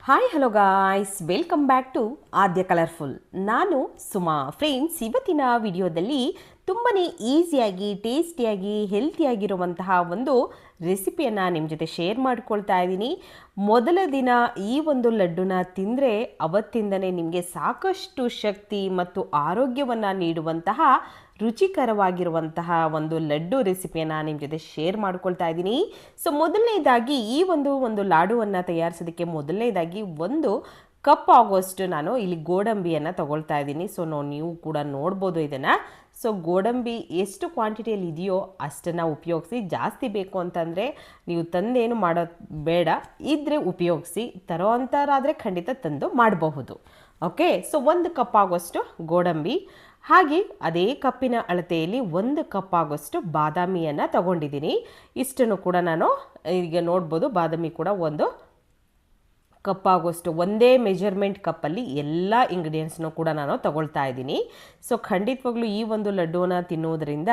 Hi hello guys, welcome back to Aadya colourful. ನಾನು Suma. Friends, ಇವತ್ತಿನ ವಿಡಿಯೋದಲ್ಲಿ ತುಂಬಾ ಈಸಿಯಾಗಿ, ಟೇಸ್ಟಿಯಾಗಿ, ಹೆಲ್ತಿಯಾಗಿರುವಂತಹ ಒಂದು ರೆಸಿಪಿಯನ್ನು ನಿಮ್ಮ ಜೊತೆ ಶೇರ್ ಮಾಡ್ಕೊಳ್ತಾ ಇದ್ದೀನಿ. ಮೊದಲ ದಿನ ಈ ಒಂದು ಲಡ್ಡುನ ತಿಂದರೆ ಅವತ್ತಿಂದನೇ ನಿಮಗೆ ಸಾಕಷ್ಟು ಶಕ್ತಿ ಮತ್ತು ಆರೋಗ್ಯವನ್ನು ನೀಡುವಂತಹ ರುಚಿಕರವಾಗಿರುವಂತಹ ಒಂದು ಲಡ್ಡು ರೆಸಿಪಿಯನ್ನು ನಿಮ್ಮ ಜೊತೆ ಶೇರ್ ಮಾಡ್ಕೊಳ್ತಾ ಇದ್ದೀನಿ. ಸೊ ಮೊದಲನೇದಾಗಿ ಈ ಒಂದು ಲಾಡುವನ್ನು ತಯಾರಿಸೋದಕ್ಕೆ ಮೊದಲನೇದಾಗಿ 1 ಕಪ್ ಆಗೋಷ್ಟು ನಾನು ಇಲ್ಲಿ ಗೋಡಂಬಿಯನ್ನು ತಗೊಳ್ತಾ ಇದ್ದೀನಿ. ಸೊ ನೀವು ಕೂಡ ನೋಡ್ಬೋದು ಇದನ್ನು. ಸೊ ಗೋಡಂಬಿ ಎಷ್ಟು ಕ್ವಾಂಟಿಟಿಯಲ್ಲಿ ಇದೆಯೋ ಅಷ್ಟನ್ನು ಉಪಯೋಗಿಸಿ. ಜಾಸ್ತಿ ಬೇಕು ಅಂತಂದರೆ ನೀವು ತಂದೇನು ಮಾಡೋದು ಬೇಡ, ಇದ್ದರೆ ಉಪಯೋಗಿಸಿ. ತರೋ ಅಂತಾರಾದರೆ ಖಂಡಿತ ತಂದು ಮಾಡಬಹುದು. ಓಕೆ, ಸೊ 1 ಕಪ್ ಆಗೋಷ್ಟು ಗೋಡಂಬಿ, ಹಾಗೆ ಅದೇ ಕಪ್ಪಿನ ಅಳತೆಯಲ್ಲಿ 1 ಕಪ್ ಆಗೋಷ್ಟು ಬಾದಾಮಿಯನ್ನು ತಗೊಂಡಿದ್ದೀನಿ. ಇಷ್ಟನ್ನು ಕೂಡ ನಾನು ಈಗ ನೋಡ್ಬೋದು, ಬಾದಾಮಿ ಕೂಡ 1 ಕಪ್ ಆಗೋಷ್ಟು ಒಂದೇ ಮೆಜರ್ಮೆಂಟ್ ಕಪ್ಪಲ್ಲಿ ಎಲ್ಲ ಇಂಗ್ರೀಡಿಯೆಂಟ್ಸ್ನೂ ಕೂಡ ನಾನು ತಗೊಳ್ತಾ ಇದ್ದೀನಿ. ಸೊ ಖಂಡಿತವಾಗ್ಲೂ ಈ ಒಂದು ಲಡ್ಡುವನ್ನು ತಿನ್ನೋದ್ರಿಂದ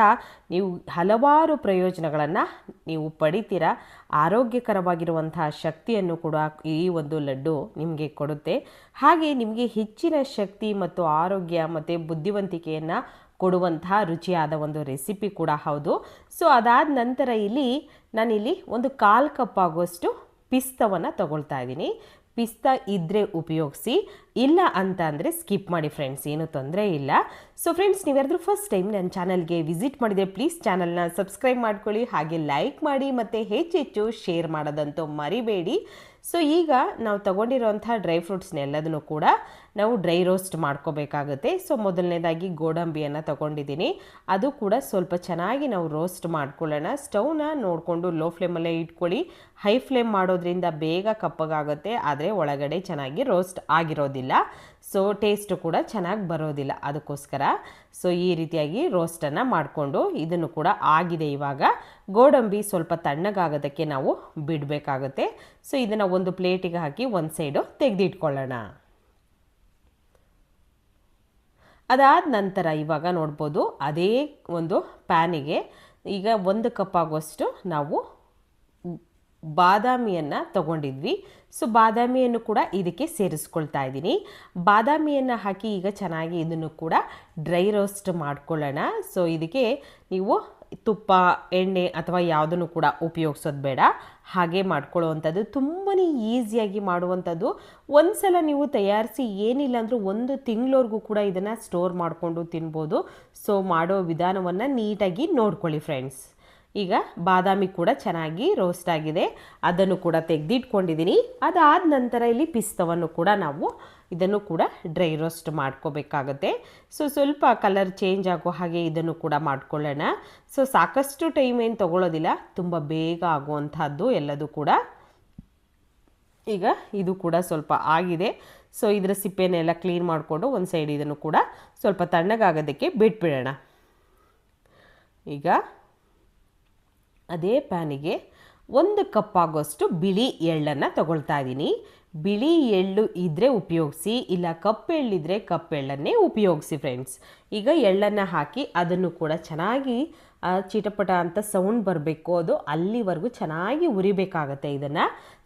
ನೀವು ಹಲವಾರು ಪ್ರಯೋಜನಗಳನ್ನು ನೀವು ಪಡಿತೀರಾ. ಆರೋಗ್ಯಕರವಾಗಿರುವಂತಹ ಶಕ್ತಿಯನ್ನು ಕೂಡ ಈ ಒಂದು ಲಡ್ಡು ನಿಮಗೆ ಕೊಡುತ್ತೆ. ಹಾಗೆ ನಿಮಗೆ ಹೆಚ್ಚಿನ ಶಕ್ತಿ ಮತ್ತು ಆರೋಗ್ಯ ಮತ್ತು ಬುದ್ಧಿವಂತಿಕೆಯನ್ನು ಕೊಡುವಂತಹ ರುಚಿಯಾದ ಒಂದು ರೆಸಿಪಿ ಕೂಡ ಹೌದು. ಸೊ ಅದಾದ ನಂತರ ನಾನಿಲ್ಲಿ 1/4 ಕಪ್ ಆಗೋಷ್ಟು ಪಿಸ್ತವನ್ನು ತಗೊಳ್ತಾ ಇದ್ದೀನಿ. ಪಿಸ್ತಾ ಇದ್ದರೆ ಉಪಯೋಗಿಸಿ, ಇಲ್ಲ ಅಂತ ಅಂದರೆ ಸ್ಕಿಪ್ ಮಾಡಿ ಫ್ರೆಂಡ್ಸ್, ಏನೂ ತೊಂದರೆ ಇಲ್ಲ. ಸೊ ಫ್ರೆಂಡ್ಸ್, ನೀವ್ಯಾರಾದ್ರೂ ಫಸ್ಟ್ ಟೈಮ್ ನನ್ನ ಚಾನಲ್ಗೆ ವಿಸಿಟ್ ಮಾಡಿದರೆ ಪ್ಲೀಸ್ ಚಾನಲ್ನ ಸಬ್ಸ್ಕ್ರೈಬ್ ಮಾಡ್ಕೊಳ್ಳಿ, ಹಾಗೆ ಲೈಕ್ ಮಾಡಿ ಮತ್ತು ಹೆಚ್ಚೆಚ್ಚು ಶೇರ್ ಮಾಡೋದಂತೂ ಮರಿಬೇಡಿ. ಸೊ ಈಗ ನಾವು ತಗೊಂಡಿರೋಂಥ ಡ್ರೈ ಫ್ರೂಟ್ಸ್ನೆಲ್ಲದನ್ನು ಕೂಡ ನಾವು ಡ್ರೈ ರೋಸ್ಟ್ ಮಾಡ್ಕೋಬೇಕಾಗುತ್ತೆ. ಸೊ ಮೊದಲನೇದಾಗಿ ಗೋಡಂಬಿಯನ್ನು ತಗೊಂಡಿದ್ದೀನಿ. ಅದು ಕೂಡ ಸ್ವಲ್ಪ ಚೆನ್ನಾಗಿ ನಾವು ರೋಸ್ಟ್ ಮಾಡ್ಕೊಳ್ಳೋಣ. ಸ್ಟವ್ನ ನೋಡಿಕೊಂಡು ಲೋ ಫ್ಲೇಮಲ್ಲೇ ಇಟ್ಕೊಳ್ಳಿ. ಹೈ ಫ್ಲೇಮ್ ಮಾಡೋದ್ರಿಂದ ಬೇಗ ಕಪ್ಪಗಾಗುತ್ತೆ, ಆದರೆ ಒಳಗಡೆ ಚೆನ್ನಾಗಿ ರೋಸ್ಟ್ ಆಗಿರೋದಿಲ್ಲ. ಸೊ ಟೇಸ್ಟು ಕೂಡ ಚೆನ್ನಾಗಿ ಬರೋದಿಲ್ಲ. ಅದಕ್ಕೋಸ್ಕರ ಸೊ ಈ ರೀತಿಯಾಗಿ ರೋಸ್ಟನ್ನು ಮಾಡಿಕೊಂಡು ಇದನ್ನು ಕೂಡ ಆಗಿದೆ. ಇವಾಗ ಗೋಡಂಬಿ ಸ್ವಲ್ಪ ತಣ್ಣಗಾಗೋದಕ್ಕೆ ನಾವು ಬಿಡಬೇಕಾಗುತ್ತೆ. ಸೊ ಇದನ್ನು ಒಂದು ಪ್ಲೇಟಿಗೆ ಹಾಕಿ ಒಂದು ಸೈಡು ತೆಗೆದಿಟ್ಕೊಳ್ಳೋಣ. ಅದಾದ ನಂತರ ಇವಾಗ ನೋಡ್ಬೋದು, ಅದೇ ಒಂದು ಪ್ಯಾನಿಗೆ ಈಗ 1 ಕಪ್ ಆಗೋಷ್ಟು ನಾವು ಬಾದಾಮಿಯನ್ನು ತಗೊಂಡಿದ್ವಿ. ಸೊ ಬಾದಾಮಿಯನ್ನು ಕೂಡ ಇದಕ್ಕೆ ಸೇರಿಸ್ಕೊಳ್ತಾ ಇದ್ದೀನಿ. ಬಾದಾಮಿಯನ್ನು ಹಾಕಿ ಈಗ ಚೆನ್ನಾಗಿ ಇದನ್ನು ಕೂಡ ಡ್ರೈ ರೋಸ್ಟ್ ಮಾಡ್ಕೊಳ್ಳೋಣ. ಸೊ ಇದಕ್ಕೆ ನೀವು ತುಪ್ಪ, ಎಣ್ಣೆ ಅಥವಾ ಯಾವುದನ್ನು ಕೂಡ ಉಪಯೋಗಿಸೋದು ಬೇಡ, ಹಾಗೆ ಮಾಡ್ಕೊಳ್ಳುವಂಥದ್ದು. ತುಂಬಾ ಈಸಿಯಾಗಿ ಮಾಡುವಂಥದ್ದು. ಒಂದು ಸಲ ನೀವು ತಯಾರಿಸಿ ಏನಿಲ್ಲ ಅಂದರೂ 1 ತಿಂಗಳವರೆಗೂ ಕೂಡ ಇದನ್ನು ಸ್ಟೋರ್ ಮಾಡಿಕೊಂಡು ತಿನ್ಬೋದು. ಸೊ ಮಾಡೋ ವಿಧಾನವನ್ನು ನೀಟಾಗಿ ನೋಡ್ಕೊಳ್ಳಿ ಫ್ರೆಂಡ್ಸ್. ಈಗ ಬಾದಾಮಿ ಕೂಡ ಚೆನ್ನಾಗಿ ರೋಸ್ಟ್ ಆಗಿದೆ, ಅದನ್ನು ಕೂಡ ತೆಗೆದಿಟ್ಕೊಂಡಿದ್ದೀನಿ. ಅದಾದ ನಂತರ ಇಲ್ಲಿ ಪಿಸ್ತವನ್ನು ಕೂಡ ನಾವು ಇದನ್ನು ಕೂಡ ಡ್ರೈ ರೋಸ್ಟ್ ಮಾಡ್ಕೋಬೇಕಾಗತ್ತೆ. ಸೊ ಸ್ವಲ್ಪ ಕಲರ್ ಚೇಂಜ್ ಆಗೋ ಹಾಗೆ ಇದನ್ನು ಕೂಡ ಮಾಡ್ಕೊಳ್ಳೋಣ. ಸೊ ಸಾಕಷ್ಟು ಟೈಮ್ ಏನು ತೊಗೊಳ್ಳೋದಿಲ್ಲ, ತುಂಬ ಬೇಗ ಆಗುವಂಥದ್ದು ಎಲ್ಲದೂ ಕೂಡ. ಈಗ ಇದು ಕೂಡ ಸ್ವಲ್ಪ ಆಗಿದೆ. ಸೊ ಇದರ ಸಿಪ್ಪೆನೆಲ್ಲ ಕ್ಲೀನ್ ಮಾಡಿಕೊಂಡು ಒಂದು ಸೈಡ್ ಇದನ್ನು ಕೂಡ ಸ್ವಲ್ಪ ತಣ್ಣಗಾಗೋದಕ್ಕೆ ಬಿಟ್ಬಿಡೋಣ. ಈಗ ಅದೇ ಪ್ಯಾನಿಗೆ 1 ಕಪ್ ಆಗೋಷ್ಟು ಬಿಳಿ ಎಳ್ಳನ್ನು ತಗೊಳ್ತಾ ಇದ್ದೀನಿ. ಬಿಳಿ ಎಳ್ಳು ಇದ್ದರೆ ಉಪಯೋಗಿಸಿ, ಇಲ್ಲ ಕಪ್ಪು ಎಳ್ಳಿದ್ರೆ ಕಪ್ಪು ಎಳ್ಳನ್ನೇ ಉಪಯೋಗಿಸಿ ಫ್ರೆಂಡ್ಸ್. ಈಗ ಎಳ್ಳನ್ನು ಹಾಕಿ ಅದನ್ನು ಕೂಡ ಚೆನ್ನಾಗಿ ಚಿಟಪಟ ಅಂತ ಸೌಂಡ್ ಬರಬೇಕು, ಅದು ಅಲ್ಲಿವರೆಗೂ ಚೆನ್ನಾಗಿ ಉರಿಬೇಕಾಗತ್ತೆ ಇದನ್ನು.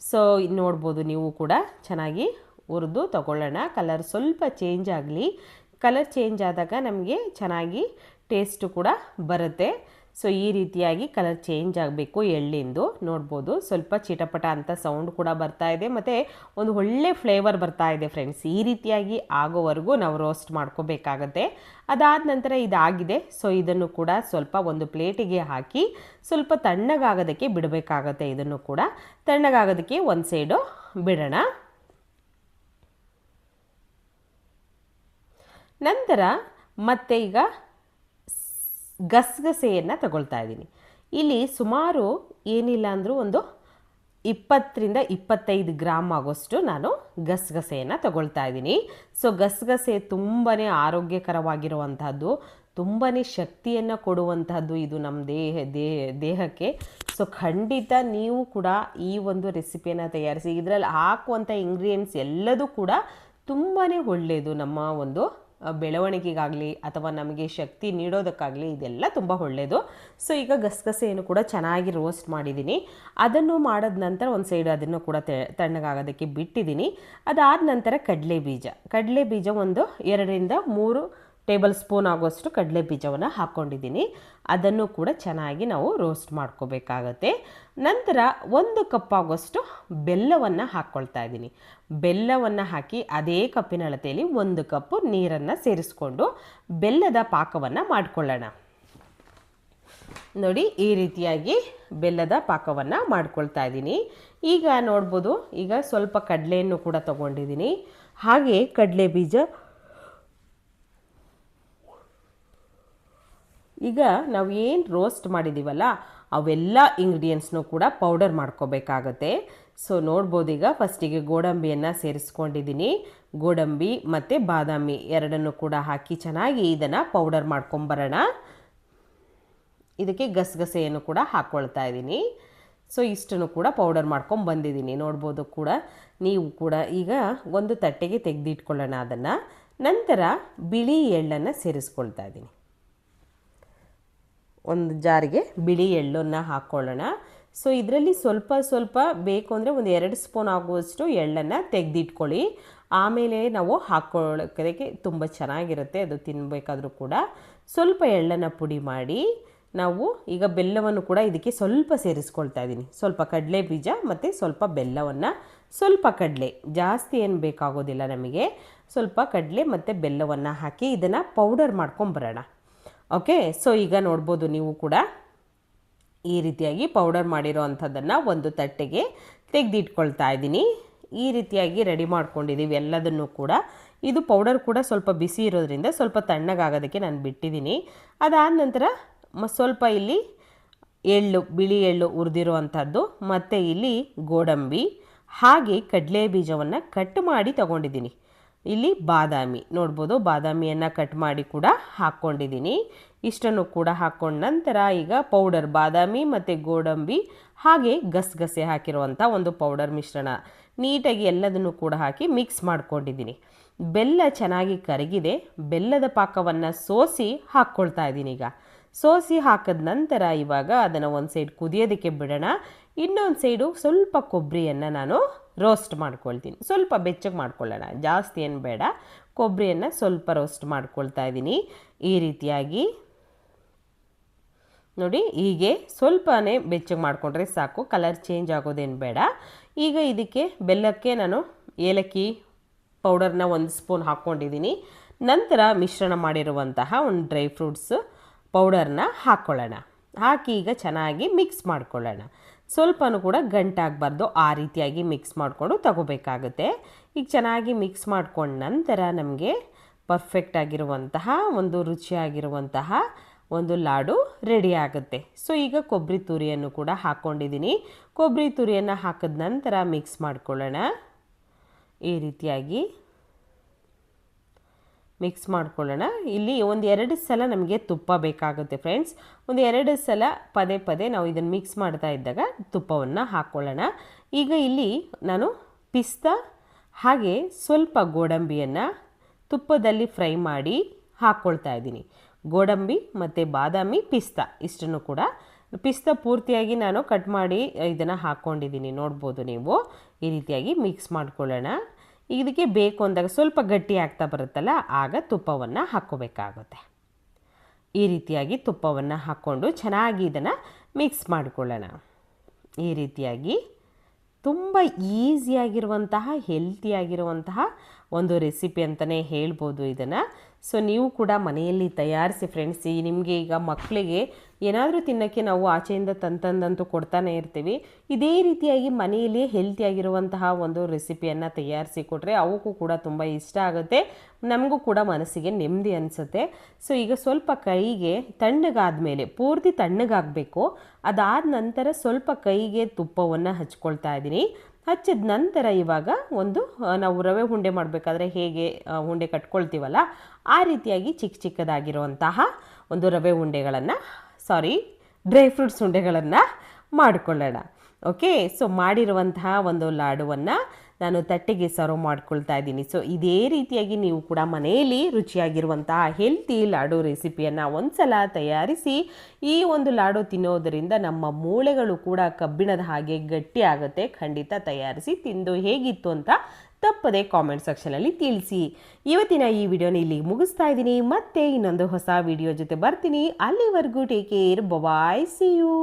ಸೊ ನೋಡ್ಬೋದು, ನೀವು ಕೂಡ ಚೆನ್ನಾಗಿ ಹುರಿದು ತಗೊಳ್ಳೋಣ. ಕಲರ್ ಸ್ವಲ್ಪ ಚೇಂಜ್ ಆಗಲಿ. ಕಲರ್ ಚೇಂಜ್ ಆದಾಗ ನಮಗೆ ಚೆನ್ನಾಗಿ ಟೇಸ್ಟು ಕೂಡ ಬರುತ್ತೆ. ಸೊ ಈ ರೀತಿಯಾಗಿ ಕಲರ್ ಚೇಂಜ್ ಆಗಬೇಕು ಎಳ್ಳಿಂದು. ನೋಡ್ಬೋದು, ಸ್ವಲ್ಪ ಚಿಟಪಟ ಅಂತ ಸೌಂಡ್ ಕೂಡ ಬರ್ತಾ ಇದೆ, ಮತ್ತು ಒಂದು ಒಳ್ಳೆ ಫ್ಲೇವರ್ ಬರ್ತಾ ಇದೆ ಫ್ರೆಂಡ್ಸ್. ಈ ರೀತಿಯಾಗಿ ಆಗೋವರೆಗೂ ನಾವು ರೋಸ್ಟ್ ಮಾಡ್ಕೋಬೇಕಾಗತ್ತೆ. ಅದಾದ ನಂತರ ಇದಾಗಿದೆ. ಸೊ ಇದನ್ನು ಕೂಡ ಸ್ವಲ್ಪ ಒಂದು ಪ್ಲೇಟಿಗೆ ಹಾಕಿ ಸ್ವಲ್ಪ ತಣ್ಣಗಾಗೋದಕ್ಕೆ ಬಿಡಬೇಕಾಗತ್ತೆ. ಇದನ್ನು ಕೂಡ ತಣ್ಣಗಾಗೋದಕ್ಕೆ ಒಂದು ಸೈಡು ಬಿಡೋಣ. ನಂತರ ಮತ್ತೆ ಈಗ ಗಸಗಸೆಯನ್ನು ತಗೊಳ್ತಾ ಇದ್ದೀನಿ. ಇಲ್ಲಿ ಸುಮಾರು ಏನಿಲ್ಲ ಅಂದರೂ ಒಂದು 20-25 ಗ್ರಾಮ್ ಆಗೋಷ್ಟು ನಾನು ಗಸಗಸೆಯನ್ನು ತಗೊಳ್ತಾ ಇದ್ದೀನಿ. ಸೊ ಗಸಗಸೆ ತುಂಬಾ ಆರೋಗ್ಯಕರವಾಗಿರುವಂತಹದ್ದು, ತುಂಬಾ ಶಕ್ತಿಯನ್ನು ಕೊಡುವಂತಹದ್ದು ಇದು ನಮ್ಮ ದೇಹಕ್ಕೆ. ಸೊ ಖಂಡಿತ ನೀವು ಕೂಡ ಈ ಒಂದು ರೆಸಿಪಿಯನ್ನು ತಯಾರಿಸಿ. ಇದರಲ್ಲಿ ಹಾಕುವಂಥ ಇಂಗ್ರೀಡಿಯೆಂಟ್ಸ್ ಎಲ್ಲದೂ ಕೂಡ ತುಂಬಾ ಒಳ್ಳೆಯದು ನಮ್ಮ ಒಂದು ಬೆಳವಣಿಗೆಗಾಗಲಿ ಅಥವಾ ನಮಗೆ ಶಕ್ತಿ ನೀಡೋದಕ್ಕಾಗಲಿ ಇದೆಲ್ಲ ತುಂಬ ಒಳ್ಳೆಯದು. ಸೊ ಈಗ ಗಸಗಸೆಯನ್ನು ಕೂಡ ಚೆನ್ನಾಗಿ ರೋಸ್ಟ್ ಮಾಡಿದ್ದೀನಿ. ಅದನ್ನು ಮಾಡಿದ ನಂತರ ಒಂದು ಸೈಡ್ ಅದನ್ನು ಕೂಡ ತಣ್ಣಗಾಗೋದಕ್ಕೆ ಬಿಟ್ಟಿದ್ದೀನಿ. ಅದಾದ ನಂತರ ಕಡಲೆ ಬೀಜ ಒಂದು 2-3 ಟೇಬಲ್ ಸ್ಪೂನ್ ಆಗುವಷ್ಟು ಕಡಲೆ ಬೀಜವನ್ನು ಹಾಕ್ಕೊಂಡಿದ್ದೀನಿ. ಅದನ್ನು ಕೂಡ ಚೆನ್ನಾಗಿ ನಾವು ರೋಸ್ಟ್ ಮಾಡ್ಕೋಬೇಕಾಗತ್ತೆ. ನಂತರ 1 ಕಪ್ ಆಗುವಷ್ಟು ಬೆಲ್ಲವನ್ನು ಹಾಕ್ಕೊಳ್ತಾ ಇದ್ದೀನಿ. ಬೆಲ್ಲವನ್ನು ಹಾಕಿ ಅದೇ ಕಪ್ಪಿನ ಅಳತೆಯಲ್ಲಿ 1 ಕಪ್ ನೀರನ್ನು ಸೇರಿಸ್ಕೊಂಡು ಬೆಲ್ಲದ ಪಾಕವನ್ನು ಮಾಡಿಕೊಳ್ಳೋಣ. ನೋಡಿ, ಈ ರೀತಿಯಾಗಿ ಬೆಲ್ಲದ ಪಾಕವನ್ನು ಮಾಡ್ಕೊಳ್ತಾ ಇದ್ದೀನಿ. ಈಗ ನೋಡ್ಬೋದು, ಈಗ ಸ್ವಲ್ಪ ಕಡಲೆಯನ್ನು ಕೂಡ ತಗೊಂಡಿದ್ದೀನಿ. ಹಾಗೆ ಕಡಲೆ ಬೀಜ, ಈಗ ನಾವು ಏನು ರೋಸ್ಟ್ ಮಾಡಿದ್ದೀವಲ್ಲ ಅವೆಲ್ಲ ಇಂಗ್ರೀಡಿಯೆಂಟ್ಸ್ನೂ ಕೂಡ ಪೌಡರ್ ಮಾಡ್ಕೋಬೇಕಾಗತ್ತೆ. ಸೊ ನೋಡ್ಬೋದು, ಈಗ ಫಸ್ಟಿಗೆ ಗೋಡಂಬಿಯನ್ನು ಸೇರಿಸ್ಕೊಂಡಿದ್ದೀನಿ. ಗೋಡಂಬಿ ಮತ್ತು ಬಾದಾಮಿ ಎರಡನ್ನೂ ಕೂಡ ಹಾಕಿ ಚೆನ್ನಾಗಿ ಇದನ್ನು ಪೌಡರ್ ಮಾಡ್ಕೊಂಬರೋಣ. ಇದಕ್ಕೆ ಗಸಗಸೆಯನ್ನು ಕೂಡ ಹಾಕ್ಕೊಳ್ತಾ ಇದ್ದೀನಿ. ಸೊ ಇಷ್ಟನ್ನು ಕೂಡ ಪೌಡರ್ ಮಾಡ್ಕೊಂಡು ಬಂದಿದ್ದೀನಿ. ನೋಡ್ಬೋದು ಕೂಡ ನೀವು ಕೂಡ. ಈಗ ಒಂದು ತಟ್ಟೆಗೆ ತೆಗೆದಿಟ್ಕೊಳ್ಳೋಣ ಅದನ್ನು. ನಂತರ ಬಿಳಿ ಎಳ್ಳನ್ನು ಸೇರಿಸ್ಕೊಳ್ತಾ ಇದ್ದೀನಿ. ಒಂದು ಜಾರಿಗೆ ಬಿಳಿ ಎಳ್ಳನ್ನು ಹಾಕ್ಕೊಳ್ಳೋಣ. ಸೊ ಇದರಲ್ಲಿ ಸ್ವಲ್ಪ ಬೇಕು ಅಂದರೆ ಒಂದು 2 ಸ್ಪೂನ್ ಆಗುವಷ್ಟು ಎಳ್ಳನ್ನು ತೆಗೆದಿಟ್ಕೊಳ್ಳಿ. ಆಮೇಲೆ ನಾವು ಹಾಕ್ಕೊಳ್ಳೋಕ್ಕೆ ತುಂಬ ಚೆನ್ನಾಗಿರುತ್ತೆ, ಅದು ತಿನ್ನಬೇಕಾದ್ರೂ ಕೂಡ. ಸ್ವಲ್ಪ ಎಳ್ಳನ್ನು ಪುಡಿ ಮಾಡಿ ನಾವು ಈಗ ಬೆಲ್ಲವನ್ನು ಕೂಡ ಇದಕ್ಕೆ ಸ್ವಲ್ಪ ಸೇರಿಸ್ಕೊಳ್ತಾ ಇದ್ದೀನಿ. ಸ್ವಲ್ಪ ಕಡಲೆ ಬೀಜ ಮತ್ತು ಸ್ವಲ್ಪ ಬೆಲ್ಲವನ್ನು, ಸ್ವಲ್ಪ ಕಡಲೆ, ಜಾಸ್ತಿ ಏನು ಬೇಕಾಗೋದಿಲ್ಲ ನಮಗೆ. ಸ್ವಲ್ಪ ಕಡಲೆ ಮತ್ತು ಬೆಲ್ಲವನ್ನು ಹಾಕಿ ಇದನ್ನು ಪೌಡರ್ ಮಾಡ್ಕೊಂಬರೋಣ. ಓಕೆ, ಸೊ ಈಗ ನೋಡ್ಬೋದು ನೀವು ಕೂಡ ಈ ರೀತಿಯಾಗಿ ಪೌಡರ್ ಮಾಡಿರೋ ಅಂಥದ್ದನ್ನು ಒಂದು ತಟ್ಟೆಗೆ ತೆಗೆದಿಟ್ಕೊಳ್ತಾ ಇದ್ದೀನಿ. ಈ ರೀತಿಯಾಗಿ ರೆಡಿ ಮಾಡ್ಕೊಂಡಿದ್ದೀವಿ ಎಲ್ಲದನ್ನು ಕೂಡ. ಇದು ಪೌಡರ್ ಕೂಡ ಸ್ವಲ್ಪ ಬಿಸಿ ಇರೋದ್ರಿಂದ ಸ್ವಲ್ಪ ತಣ್ಣಗಾಗೋದಕ್ಕೆ ನಾನು ಬಿಟ್ಟಿದ್ದೀನಿ. ಅದಾದ ನಂತರ ಸ್ವಲ್ಪ ಇಲ್ಲಿ ಬಿಳಿ ಎಳ್ಳು ಹುರಿದಿರೋ ಅಂಥದ್ದು, ಮತ್ತು ಇಲ್ಲಿ ಗೋಡಂಬಿ ಹಾಗೆ ಕಡಲೆ ಬೀಜವನ್ನು ಕಟ್ ಮಾಡಿ ತಗೊಂಡಿದ್ದೀನಿ. ಇಲ್ಲಿ ಬಾದಾಮಿ ನೋಡ್ಬೋದು, ಬಾದಾಮಿಯನ್ನು ಕಟ್ ಮಾಡಿ ಕೂಡ ಹಾಕ್ಕೊಂಡಿದ್ದೀನಿ. ಇಷ್ಟನ್ನು ಕೂಡ ಹಾಕ್ಕೊಂಡ ನಂತರ ಈಗ ಪೌಡರ್ ಬಾದಾಮಿ ಮತ್ತು ಗೋಡಂಬಿ ಹಾಗೆ ಗಸಗಸೆ ಹಾಕಿರುವಂಥ ಒಂದು ಪೌಡರ್ ಮಿಶ್ರಣ ನೀಟಾಗಿ ಎಲ್ಲದನ್ನು ಕೂಡ ಹಾಕಿ ಮಿಕ್ಸ್ ಮಾಡ್ಕೊಂಡಿದ್ದೀನಿ. ಬೆಲ್ಲ ಚೆನ್ನಾಗಿ ಕರಗಿದೆ. ಬೆಲ್ಲದ ಪಾಕವನ್ನು ಸೋಸಿ ಹಾಕ್ಕೊಳ್ತಾ ಇದ್ದೀನಿ. ಈಗ ಸೋಸಿ ಹಾಕಿದ ನಂತರ ಇವಾಗ ಅದನ್ನು ಒಂದು ಸೈಡ್ ಕುದಿಯೋದಕ್ಕೆ ಬಿಡೋಣ. ಇನ್ನೊಂದು ಸೈಡು ಸ್ವಲ್ಪ ಕೊಬ್ಬರಿಯನ್ನು ನಾನು ರೋಸ್ಟ್ ಮಾಡ್ಕೊಳ್ತೀನಿ. ಸ್ವಲ್ಪ ಬೆಚ್ಚಗೆ ಮಾಡ್ಕೊಳ್ಳೋಣ, ಜಾಸ್ತಿ ಏನು ಬೇಡ. ಕೊಬ್ಬರಿಯನ್ನು ಸ್ವಲ್ಪ ರೋಸ್ಟ್ ಮಾಡ್ಕೊಳ್ತಾ ಇದ್ದೀನಿ. ಈ ರೀತಿಯಾಗಿ ನೋಡಿ, ಹೀಗೆ ಸ್ವಲ್ಪನೇ ಬೆಚ್ಚಗೆ ಮಾಡಿಕೊಂಡ್ರೆ ಸಾಕು, ಕಲರ್ ಚೇಂಜ್ ಆಗೋದೇನು ಬೇಡ. ಈಗ ಇದಕ್ಕೆ ಬೆಲ್ಲಕ್ಕೆ ನಾನು ಏಲಕ್ಕಿ ಪೌಡರ್ನ 1 ಸ್ಪೂನ್ ಹಾಕ್ಕೊಂಡಿದ್ದೀನಿ. ನಂತರ ಮಿಶ್ರಣ ಮಾಡಿರುವಂತಹ ಒಂದು ಡ್ರೈ ಫ್ರೂಟ್ಸ್ ಪೌಡರ್ನ ಹಾಕ್ಕೊಳ್ಳೋಣ. ಹಾಕಿ ಈಗ ಚೆನ್ನಾಗಿ ಮಿಕ್ಸ್ ಮಾಡ್ಕೊಳ್ಳೋಣ. ಸ್ವಲ್ಪನೂ ಕೂಡ ಗಂಟಾಗಬಾರ್ದು, ಆ ರೀತಿಯಾಗಿ ಮಿಕ್ಸ್ ಮಾಡಿಕೊಂಡು ತಗೋಬೇಕಾಗುತ್ತೆ. ಈಗ ಚೆನ್ನಾಗಿ ಮಿಕ್ಸ್ ಮಾಡ್ಕೊಂಡ ನಂತರ ನಮಗೆ ಪರ್ಫೆಕ್ಟ್ ಆಗಿರುವಂತಹ ಒಂದು ರುಚಿಯಾಗಿರುವಂತಹ ಒಂದು ಲಾಡು ರೆಡಿ ಆಗುತ್ತೆ. ಸೊ ಈಗ ಕೊಬ್ಬರಿ ತುರಿಯನ್ನು ಕೂಡ ಹಾಕ್ಕೊಂಡಿದ್ದೀನಿ. ಕೊಬ್ಬರಿ ತುರಿಯನ್ನು ಹಾಕಿದ ನಂತರ ಮಿಕ್ಸ್ ಮಾಡ್ಕೊಳ್ಳೋಣ. ಈ ರೀತಿಯಾಗಿ ಮಿಕ್ಸ್ ಮಾಡ್ಕೊಳ್ಳೋಣ. ಇಲ್ಲಿ ಒಂದು 2 ಸಲ ನಮಗೆ ತುಪ್ಪ ಬೇಕಾಗುತ್ತೆ ಫ್ರೆಂಡ್ಸ್. ಒಂದು 2 ಸಲ ಪದೇ ನಾವು ಇದನ್ನು ಮಿಕ್ಸ್ ಮಾಡ್ತಾ ಇದ್ದಾಗ ತುಪ್ಪವನ್ನು ಹಾಕ್ಕೊಳ್ಳೋಣ. ಈಗ ಇಲ್ಲಿ ನಾನು ಪಿಸ್ತಾ ಹಾಗೆ ಸ್ವಲ್ಪ ಗೋಡಂಬಿಯನ್ನು ತುಪ್ಪದಲ್ಲಿ ಫ್ರೈ ಮಾಡಿ ಹಾಕ್ಕೊಳ್ತಾ ಇದ್ದೀನಿ. ಗೋಡಂಬಿ ಮತ್ತು ಬಾದಾಮಿ, ಪಿಸ್ತಾ ಇಷ್ಟನ್ನು ಕೂಡ. ಪಿಸ್ತಾ ಪೂರ್ತಿಯಾಗಿ ನಾನು ಕಟ್ ಮಾಡಿ ಇದನ್ನು ಹಾಕ್ಕೊಂಡಿದ್ದೀನಿ. ನೋಡ್ಬೋದು ನೀವು. ಈ ರೀತಿಯಾಗಿ ಮಿಕ್ಸ್ ಮಾಡ್ಕೊಳ್ಳೋಣ. ಇದಕ್ಕೆ ಬೇಕು ಅಂದಾಗ ಸ್ವಲ್ಪ ಗಟ್ಟಿ ಆಗ್ತಾ ಬರುತ್ತಲ್ಲ, ಆಗ ತುಪ್ಪವನ್ನು ಹಾಕ್ಕೋಬೇಕಾಗುತ್ತೆ. ಈ ರೀತಿಯಾಗಿ ತುಪ್ಪವನ್ನು ಹಾಕ್ಕೊಂಡು ಚೆನ್ನಾಗಿ ಇದನ್ನು ಮಿಕ್ಸ್ ಮಾಡಿಕೊಳ್ಳೋಣ. ಈ ರೀತಿಯಾಗಿ ತುಂಬ ಈಸಿಯಾಗಿರುವಂತಹ ಹೆಲ್ತಿಯಾಗಿರುವಂತಹ ಒಂದು ರೆಸಿಪಿ ಅಂತಲೇ ಹೇಳ್ಬೋದು ಇದನ್ನು. ಸೊ ನೀವು ಕೂಡ ಮನೆಯಲ್ಲಿ ತಯಾರಿಸಿ ಫ್ರೆಂಡ್ಸ್. ನಿಮಗೆ ಈಗ ಮಕ್ಕಳಿಗೆ ಏನಾದರೂ ತಿನ್ನೋಕ್ಕೆ ನಾವು ಆಚೆಯಿಂದ ತಂತಂದಂತೂ ಕೊಡ್ತಾನೆ ಇರ್ತೀವಿ. ಇದೇ ರೀತಿಯಾಗಿ ಮನೆಯಲ್ಲಿ ಹೆಲ್ತಿಯಾಗಿರುವಂತಹ ಒಂದು ರೆಸಿಪಿಯನ್ನು ತಯಾರಿಸಿ ಕೊಟ್ಟರೆ ಅವಕ್ಕೂ ಕೂಡ ತುಂಬ ಇಷ್ಟ ಆಗುತ್ತೆ, ನಮಗೂ ಕೂಡ ಮನಸ್ಸಿಗೆ ನೆಮ್ಮದಿ ಅನಿಸುತ್ತೆ. ಸೊ ಈಗ ಸ್ವಲ್ಪ ಕೈಗೆ ತಣ್ಣಗಾದ ಮೇಲೆ, ಪೂರ್ತಿ ತಣ್ಣಗಾಗಬೇಕು, ಅದಾದ ನಂತರ ಸ್ವಲ್ಪ ಕೈಗೆ ತುಪ್ಪವನ್ನು ಹಚ್ಕೊಳ್ತಾ ಇದ್ದೀನಿ. ಹಚ್ಚಿದ ನಂತರ ಇವಾಗ ಒಂದು ನಾವು ರವೆ ಉಂಡೆ ಮಾಡಬೇಕಾದ್ರೆ ಹೇಗೆ ಉಂಡೆ ಕಟ್ಕೊಳ್ತೀವಲ್ಲ, ಆ ರೀತಿಯಾಗಿ ಚಿಕ್ಕದಾಗಿರುವಂತಹ ಒಂದು ರವೆ ಉಂಡೆಗಳನ್ನು ಡ್ರೈ ಫ್ರೂಟ್ಸ್ ಉಂಡೆಗಳನ್ನು ಮಾಡಿಕೊಳ್ಳೋಣ. ಓಕೆ, ಸೊ ಮಾಡಿರುವಂತಹ ಒಂದು ಲಾಡುವನ್ನು ನಾನು ತಟ್ಟೆಗೆ ಸರ್ವ್ ಮಾಡ್ಕೊಳ್ತಾ ಇದ್ದೀನಿ. ಸೊ ಇದೇ ರೀತಿಯಾಗಿ ನೀವು ಕೂಡ ಮನೆಯಲ್ಲಿ ರುಚಿಯಾಗಿರುವಂತಹ ಹೆಲ್ತಿ ಲಾಡು ರೆಸಿಪಿಯನ್ನು ಒಂದ್ಸಲ ತಯಾರಿಸಿ ಈ ಒಂದು ಲಾಡು ತಿನ್ನೋದರಿಂದ ನಮ್ಮ ಮೂಳೆಗಳು ಕೂಡ ಕಬ್ಬಿಣದ ಹಾಗೆ ಗಟ್ಟಿ ಆಗುತ್ತೆ. ಖಂಡಿತ ತಯಾರಿಸಿ ತಿಂದು ಹೇಗಿತ್ತು ಅಂತ ತಪ್ಪದೆ ಕಾಮೆಂಟ್ ಸೆಕ್ಷನಲ್ಲಿ ತಿಳಿಸಿ. ಇವತ್ತಿನ ಈ ವಿಡಿಯೋನ ಇಲ್ಲಿ ಮುಗಿಸ್ತಾ ಇದ್ದೀನಿ. ಮತ್ತೆ ಇನ್ನೊಂದು ಹೊಸ ವಿಡಿಯೋ ಜೊತೆ ಬರ್ತೀನಿ. ಅಲ್ಲಿವರೆಗೂ take care, bye, see you.